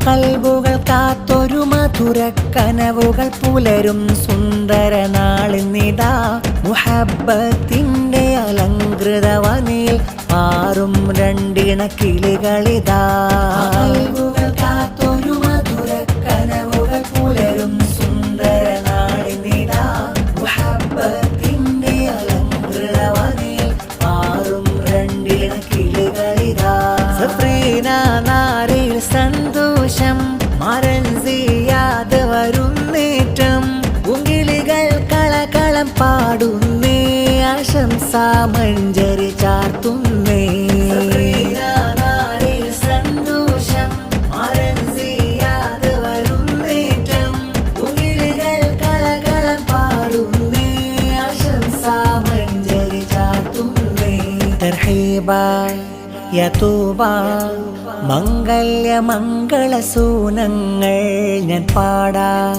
കൽബുകൾ കാത്തൊരു മധുര കനവുകൾ പുലരും സുന്ദര നാളിന്നിതാ മുഹബ്ബത്തിന്റെ അലങ്കൃതവനിൽ പാറും രണ്ടിണ കിളികളിതാ. കൽബുകൾ കാത്തൊരു മധുര കനവുകൾ പുലരും സുന്ദര നാളിന്നിതാ മുഹബ്ബത്തിന്റെ അലങ്കൃതവനിൽ പാറും രണ്ടിണ കിളികളിതാ. സഫ്രീന നാരിൽ സന്തോഷം മരൻസിയാതെ വരുന്നേറ്റം ഉങ്കിളികൾ കളകളം പാടുന്നേ ആശംസ മഞ്ജരി ചാർത്തുന്നേ. സന്തോഷം മരൻസിയാതെ വരുന്നേറ്റം ഉങ്കിളികൾ കളകളം പാടുന്നേ ആശംസ മഞ്ജരി ചാർത്തുന്നേ. തർഹീബാ യതൂബ മംഗളസൂനങ്ങൾ ഞാൻ പാടാം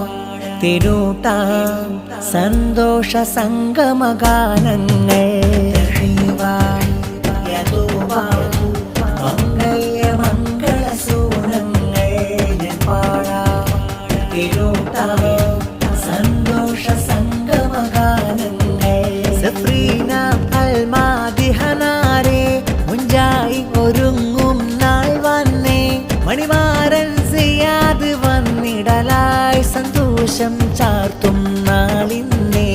തിരുത്താം സന്തോഷ സംഗമഗാനങ്ങൾ. മംഗളസൂനങ്ങൾ ഞാൻ പാടാം തിരുത്താം സന്തോഷ സംഗമഗാനങ്ങൾ. സഫ്രീന അൽമാദിഹനാരെ മുഞ്ചായി ഒരുങ്ങും നാൾ വന്നേ മണിമാരൻ സിയാദ് വന്നിടലായി സന്തോഷം ചാർത്തും നാളിന്നേ.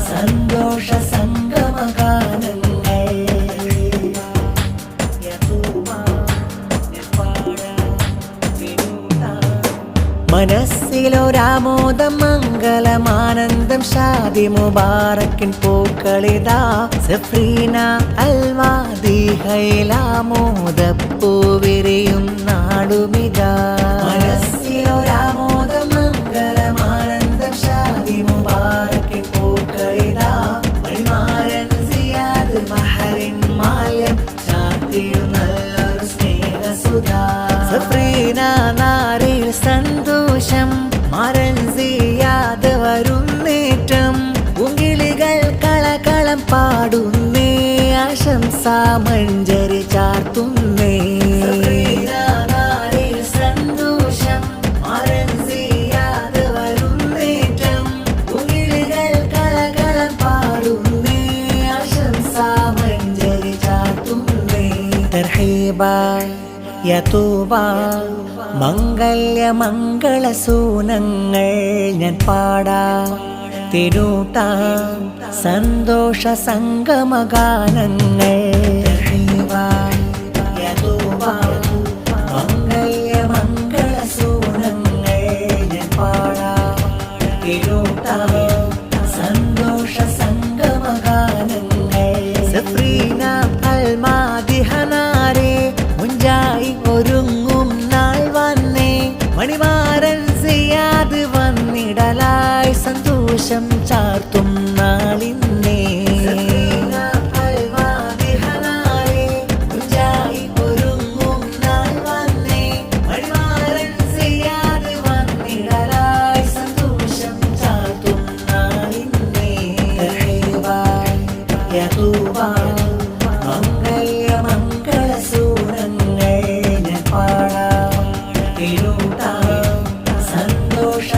സന്തോഷ സംഗമഗാനങ്ങൾ. മനസ്സിലൊരാമോദം മംഗളമാനന്ദം ഷാദി മുബാറക്കിൻ പൂക്കളിതാ സഫ്രീന അൽവാദിഹയിലാമോദപ്പൂവിരിയും നാടുമിതാ. മനസ്സിലൊരാമോദം മംഗളമാനന്ദം ഷാദി മുബാറക്കിൻ പൂക്കളിതാ മണിമാരൻ സിയാദ് മഹറിൻ മാല്യം ചാർത്തിയും നല്ലൊരു സ്നേഹസുധാ. സഫ്രീന നാരിൽ സന്തോഷം മരൻസിയാതെ വരുന്നേറ്റം ഉങ്കിളികൾ കളകളം പാടുന്നേ ആശംസ മഞ്ജരി ചാർത്തുന്നേ. സന്തോഷം മരൻസിയാതെ വരുന്നേറ്റം ഉങ്കിളികൾ കളകളം പാടുന്നേ ആശംസ മഞ്ജരി ചാർത്തുന്നേ. തർഹീബാ യതൂബ മംഗളസൂനങ്ങൾ ഞാൻ പാടാം തിരുത്താം സന്തോഷ സംഗമഗാനങ്ങൾ. മംഗളസൂനങ്ങൾ ഞാൻ പാടാം തിരുത്താം സന്തോഷ സംഗമഗാനങ്ങൾ. സഫ്രീന അൽമാദിഹനാരെ മുഞ്ചായി ഒരുങ്ങും നാൾ വന്നേ മണിമാരൻ സിയാദ് വന്നിടലായി സന്തോഷം ചാർത്തും നാളിന്നേ. സന്തോഷ